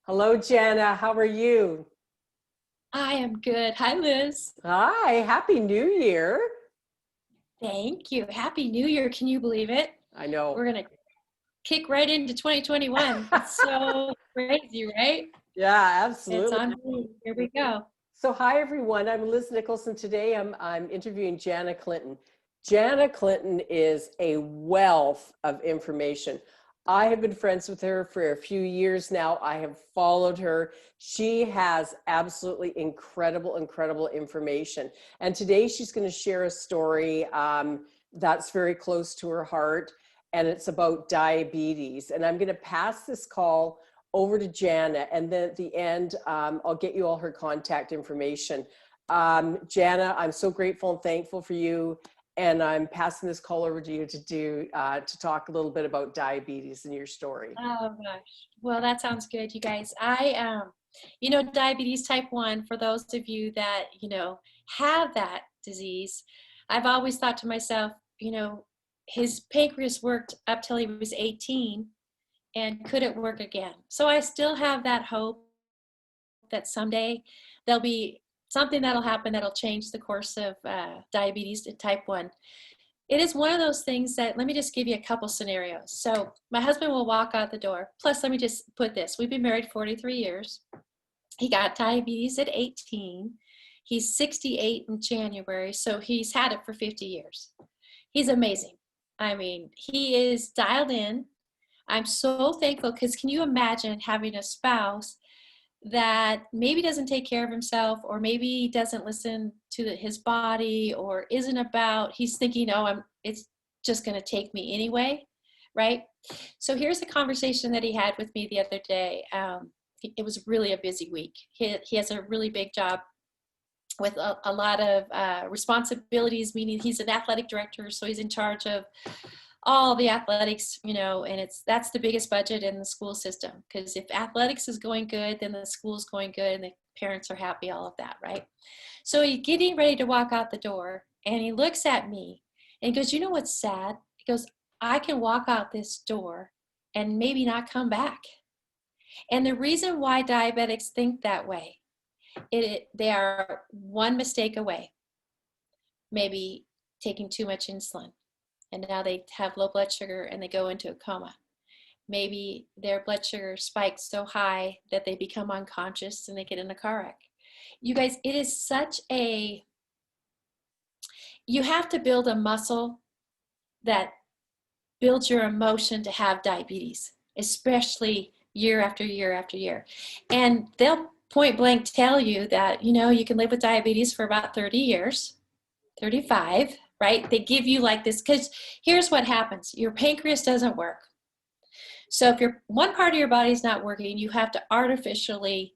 Hello, Jana. How are you? I am good. Hi, Liz. Hi, Happy New Year. Thank you. Happy New Year. Can you believe it? I know. We're going to kick right into 2021. It's so crazy, right? Yeah, It's absolutely. unbelievable. Here we go. So, hi everyone. I'm Liz Nicholson. Today, I'm interviewing Jana Clinton. Jana Clinton is a wealth of information. I have been friends with her for a few years now. I have followed her. She has absolutely incredible information. And today, she's going to share a story that's very close to her heart, and it's about diabetes. And I'm going to pass this call over to Jana, and then at the end, I'll get you all her contact information. Jana, I'm so grateful and thankful for you, and I'm passing this call over to you to talk a little bit about diabetes and your story. Oh, gosh. Well, that sounds good, you guys. Diabetes type 1, for those of you that, have that disease, I've always thought to myself, his pancreas worked up till he was 18 and couldn't work again. So I still have that hope that someday there'll be something that'll happen that'll change the course of diabetes type 1. It is one of those things that, let me just give you a couple scenarios. So my husband will walk out the door. Plus, let me just put this. We've been married 43 years. He got diabetes at 18. He's 68 in January, so he's had it for 50 years. He's amazing. I mean, he is dialed in. I'm so thankful because can you imagine having a spouse that maybe doesn't take care of himself, or maybe doesn't listen to his body, or isn't about, he's thinking, oh, it's just going to take me anyway, right? So here's a conversation that he had with me the other day. It was really a busy week. He has a really big job with a lot of responsibilities, meaning he's an athletic director, so he's in charge of all the athletics, and that's the biggest budget in the school system, because if athletics is going good, then the school's going good and the parents are happy, all of that, right? So he's getting ready to walk out the door, and he looks at me and he goes, you know what's sad? He goes, I can walk out this door and maybe not come back. And the reason why diabetics think that way, they are one mistake away, maybe taking too much insulin, and now they have low blood sugar and they go into a coma. Maybe their blood sugar spikes so high that they become unconscious and they get in a car wreck. You guys, it is you have to build a muscle that builds your emotion to have diabetes, especially year after year after year. And they'll point blank tell you that, you can live with diabetes for about 30 years, 35, right? They give you like this, because here's what happens. Your pancreas doesn't work. So if one part of your body is not working, you have to artificially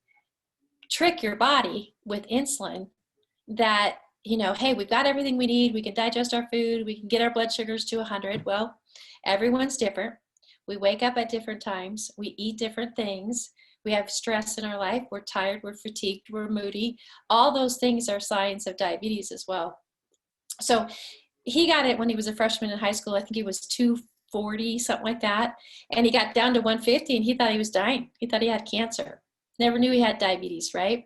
trick your body with insulin that, hey, we've got everything we need. We can digest our food. We can get our blood sugars to 100. Well, everyone's different. We wake up at different times. We eat different things. We have stress in our life. We're tired. We're fatigued. We're moody. All those things are signs of diabetes as well. So he got it when he was a freshman in high school. I think he was 240, something like that. And he got down to 150 and he thought he was dying. He thought he had cancer. Never knew he had diabetes, right?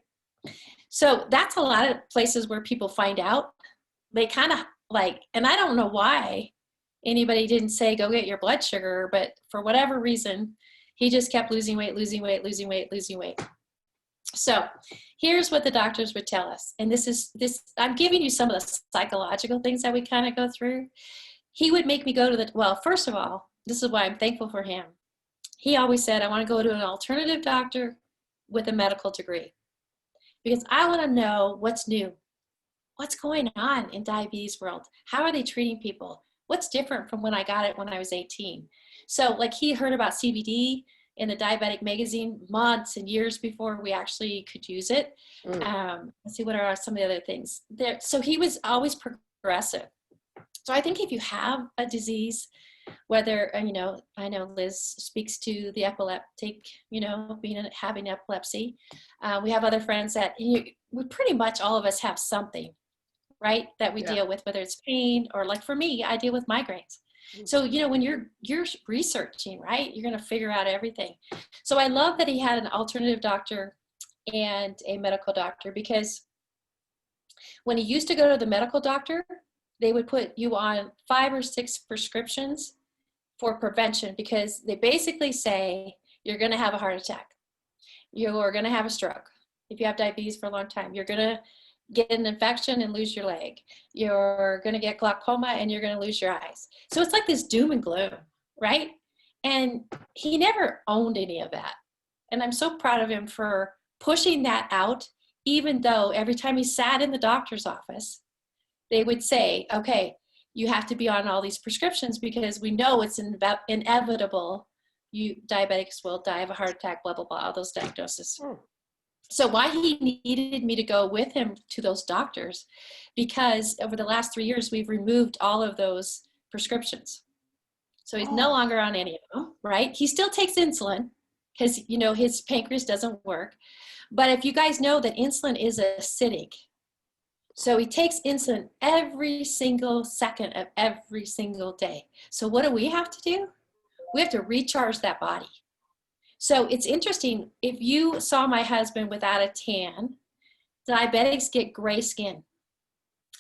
So that's a lot of places where people find out. They kind of and I don't know why anybody didn't say, go get your blood sugar, but for whatever reason, he just kept losing weight. So here's what the doctors would tell us. And I'm giving you some of the psychological things that we kind of go through. He would make me go to first of all, this is why I'm thankful for him. He always said, I want to go to an alternative doctor with a medical degree, because I want to know what's new. What's going on in diabetes world? How are they treating people? What's different from when I got it when I was 18? So he heard about CBD in the diabetic magazine months and years before we actually could use it. Let's see, what are some of the other things there? So he was always progressive. So I think if you have a disease, whether, I know Liz speaks to the epileptic, having epilepsy. We have other friends that we pretty much all of us have something, right, that we deal with, whether it's pain or for me, I deal with migraines. So, when you're researching, right, you're going to figure out everything. So I love that he had an alternative doctor and a medical doctor, because when he used to go to the medical doctor, they would put you on 5 or 6 prescriptions for prevention, because they basically say you're going to have a heart attack. You're going to have a stroke. If you have diabetes for a long time, you're going to get an infection and lose your leg. You're going to get glaucoma and you're going to lose your eyes. So it's like this doom and gloom, right? And he never owned any of that. And I'm so proud of him for pushing that out, even though every time he sat in the doctor's office, they would say, okay, you have to be on all these prescriptions because we know it's inevitable. Diabetics will die of a heart attack, blah, blah, blah, all those diagnoses. So why he needed me to go with him to those doctors, because over the last 3 years, we've removed all of those prescriptions. So he's no longer on any of them, right? He still takes insulin because, his pancreas doesn't work. But if you guys know that insulin is acidic, so he takes insulin every single second of every single day. So what do we have to do? We have to recharge that body. So it's interesting, if you saw my husband without a tan, diabetics get gray skin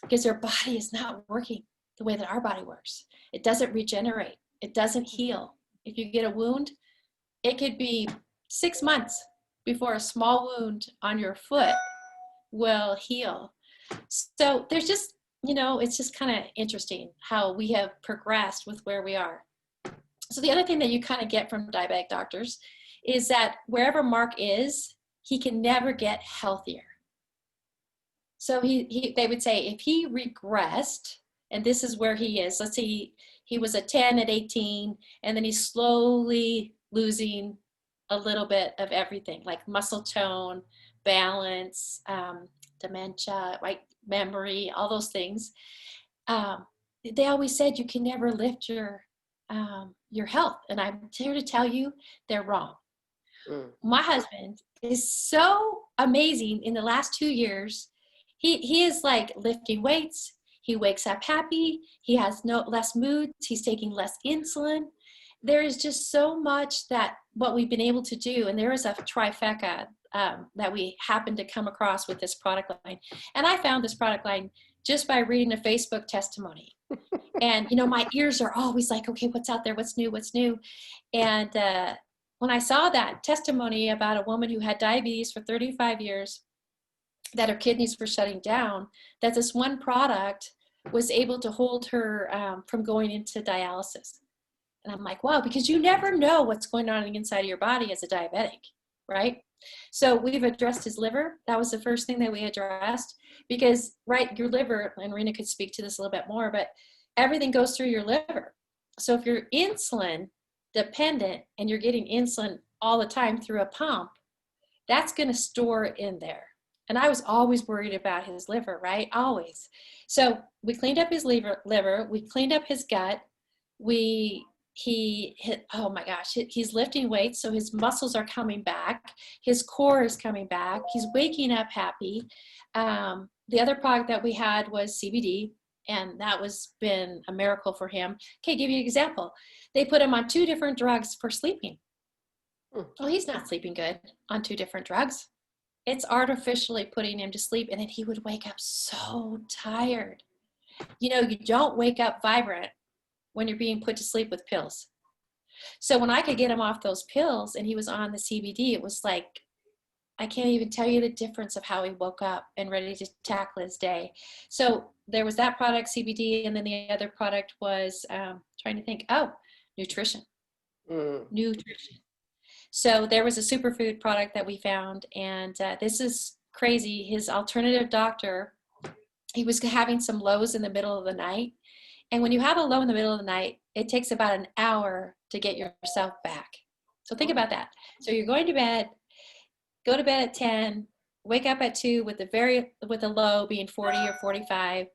because their body is not working the way that our body works. It doesn't regenerate. It doesn't heal. If you get a wound, it could be 6 months before a small wound on your foot will heal. So there's just, it's just kind of interesting how we have progressed with where we are. So the other thing that you kind of get from diabetic doctors is that wherever Mark is, he can never get healthier. So they would say if he regressed, and this is where he is, let's say he was a 10 at 18, and then he's slowly losing a little bit of everything, like muscle tone, balance, dementia, right, memory, all those things. They always said you can never lift your health, and I'm here to tell you they're wrong. My husband is so amazing. In the last 2 years, he is like lifting weights. He wakes up happy. He has less moods. He's taking less insulin. There is just so much that what we've been able to do, and there is a trifecta that we happened to come across with this product line. And I found this product line just by reading a Facebook testimony. And, my ears are always like, okay, what's out there? What's new? And when I saw that testimony about a woman who had diabetes for 35 years, that her kidneys were shutting down, that this one product was able to hold her from going into dialysis. And I'm like, wow, because you never know what's going on inside of your body as a diabetic, right? So we've addressed his liver. That was the first thing that we addressed, because, right, your liver, and Rena could speak to this a little bit more, but everything goes through your liver. So if you're insulin dependent and you're getting insulin all the time through a pump, that's going to store in there. And I was always worried about his liver, right? Always. So we cleaned up his liver. We cleaned up his gut. Oh my gosh, he's lifting weights. So his muscles are coming back. His core is coming back. He's waking up happy. The other product that we had was CBD, and that was been a miracle for him. Okay, give you an example. They put him on 2 different drugs for sleeping. Well, he's not sleeping good on 2 different drugs. It's artificially putting him to sleep, and then he would wake up so tired. You don't wake up vibrant when you're being put to sleep with pills. So when I could get him off those pills and he was on the CBD, it was like, I can't even tell you the difference of how he woke up and ready to tackle his day. So there was that product, CBD, and then the other product was nutrition. Nutrition. So there was a superfood product that we found, and this is crazy. His alternative doctor, he was having some lows in the middle of the night. And when you have a low in the middle of the night, it takes about an hour to get yourself back. So think about that. So you're going to bed, go to bed at 10, wake up at 2 with the low being 40 or 45.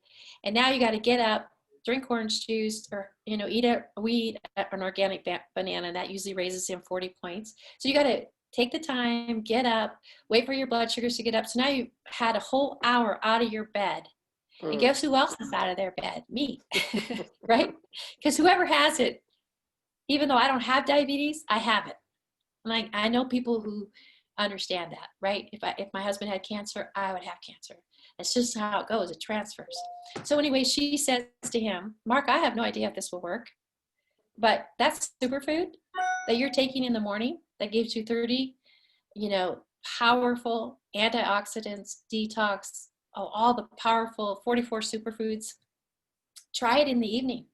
And now you got to get up, drink orange juice, or, eat an organic banana. That usually raises him 40 points. So you got to take the time, get up, wait for your blood sugars to get up. So now you had a whole hour out of your bed. And Mm. guess who else is out of their bed? Me, right? Because whoever has it, even though I don't have diabetes, I have it. Like I know people who understand that, right? If my husband had cancer, I would have cancer. That's just how it goes. It transfers. So anyway, she says to him, Mark, I have no idea if this will work, but that's superfood that you're taking in the morning that gives you 30, powerful antioxidants, detox, all the powerful 44 superfoods. Try it in the evening.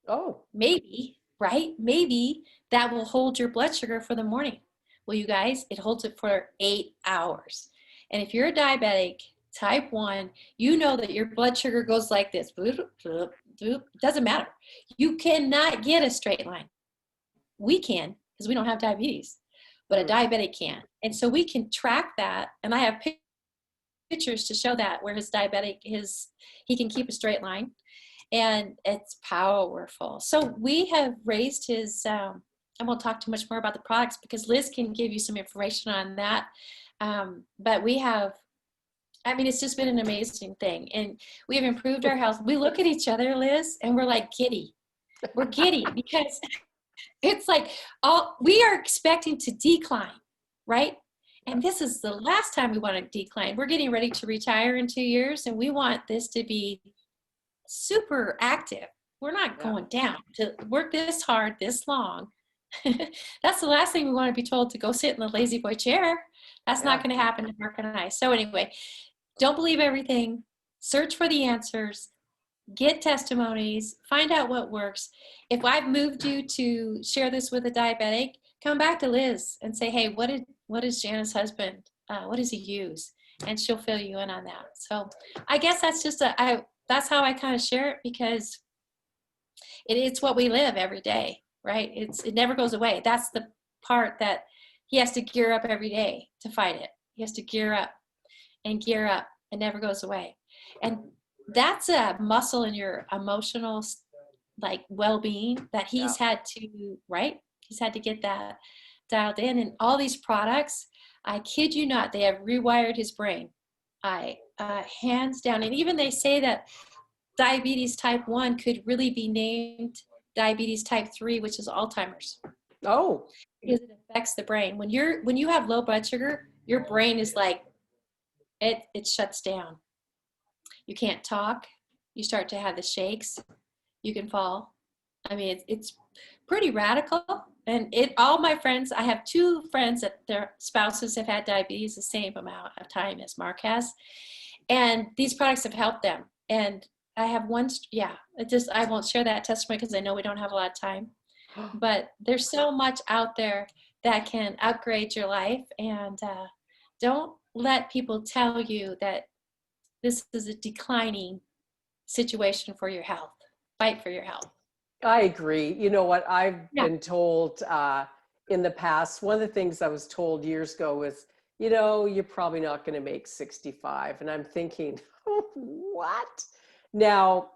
Oh, Maybe, right? Maybe that will hold your blood sugar for the morning. Well, you guys, it holds it for 8 hours. And if you're a diabetic, type 1, you know that your blood sugar goes like this. It doesn't matter. You cannot get a straight line. We can because we don't have diabetes, but a diabetic can. And so we can track that. And I have pictures to show that where he can keep a straight line. And it's powerful. So we have raised his, and we'll talk too much more about the products because Liz can give you some information on that. But it's just been an amazing thing. And we have improved our health. We look at each other, Liz, and we're like giddy. We're giddy because it's like we are expecting to decline, right? And this is the last time we want to decline. We're getting ready to retire in 2 years, and we want this to be super active. We're not going down to work this hard, this long. That's the last thing we want to be told, to go sit in the lazy boy chair. That's not going to happen to Mark and I. So anyway, don't believe everything. Search for the answers. Get testimonies. Find out what works. If I've moved you to share this with a diabetic, come back to Liz and say, hey, what is Jana's husband? What does he use? And she'll fill you in on that. So I guess that's just that's how I kind of share it, because it's what we live every day, right? It never goes away. That's the part that he has to gear up every day to fight it. He has to gear up and gear up. It never goes away. And that's a muscle in your emotional well-being that he's had to, right? He's had to get that dialed in. And all these products, I kid you not, they have rewired his brain. Hands down. And even they say that diabetes type 1 could really be named diabetes type 3, which is Alzheimer's. Oh. Because it affects the brain. When you have low blood sugar, your brain is like, it shuts down. You can't talk. You start to have the shakes. You can fall. I mean, it's pretty radical. And all my friends, I have 2 friends that their spouses have had diabetes the same amount of time as Mark has. And these products have helped them. And I have one, I won't share that testimony because I know we don't have a lot of time. But there's so much out there that can upgrade your life. And don't let people tell you that this is a declining situation for your health. Fight for your health. I agree. You know what I've been told in the past, one of the things I was told years ago was, you're probably not going to make 65. And I'm thinking, what? Now,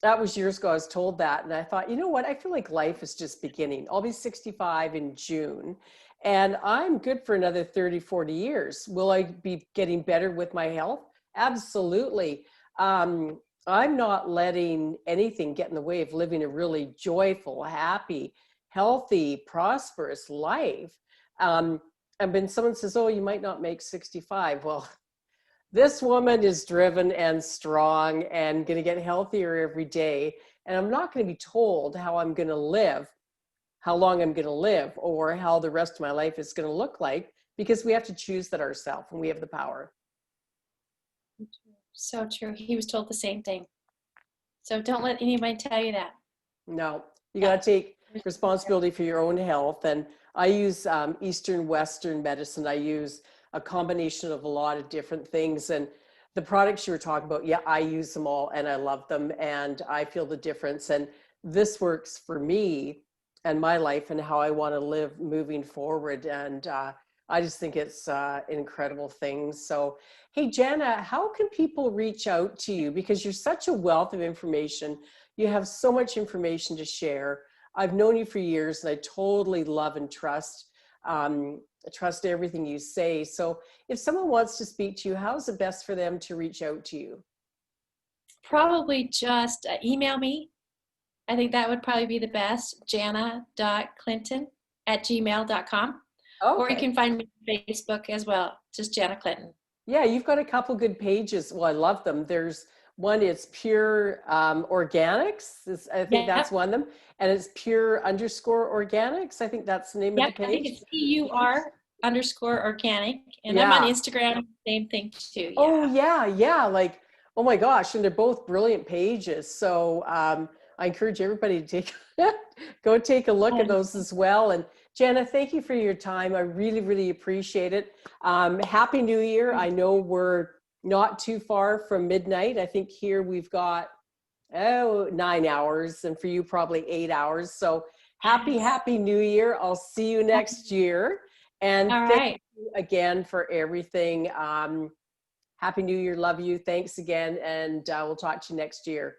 that was years ago. I was told that. And I thought, you know what? I feel like life is just beginning. I'll be 65 in June. And I'm good for another 30, 40 years. Will I be getting better with my health? Absolutely. I'm not letting anything get in the way of living a really joyful, happy, healthy, prosperous life. And when someone says, oh, you might not make 65. Well, this woman is driven and strong and going to get healthier every day. And I'm not going to be told how I'm going to live, how long I'm going to live, or how the rest of my life is going to look like, because we have to choose that ourselves and we have the power. So true. He was told the same thing. So don't let anybody tell you that. No, you got to take responsibility for your own health. And I use Eastern Western medicine. I use a combination of a lot of different things. And the products you were talking about, I use them all and I love them and I feel the difference. And this works for me and my life and how I want to live moving forward. And I just think it's an incredible thing. So, hey, Jana, how can people reach out to you? Because you're such a wealth of information. You have so much information to share. I've known you for years and I totally love and trust everything you say. So if someone wants to speak to you, how's it best for them to reach out to you? probably just email me. I think that would probably be the best, jana.clinton@gmail.com. Or you Okay. can find me on Facebook as well, just Jana Clinton. Yeah, you've got a couple good pages. Well, I love them. There's one, it's Pure Organics. I think that's Yep, one of them. And it's Pure underscore Organics. I think that's the name of the yep. I think page. it's PUR_organic. And I'm on Yeah. Instagram, same thing too. Oh, Yeah. yeah, yeah. Like, oh my gosh. And they're both brilliant pages. So I encourage everybody to take go take a look at Um, those as well. And Jana, thank you for your time. I really, really appreciate it. Happy New Year. I know we're not too far from midnight. I think here we've got 9 hours, and for you probably 8 hours. So yes. happy New Year. I'll see you next year. And All thank right. you again for everything. Happy New Year. Love you. Thanks again. And we'll talk to you next year.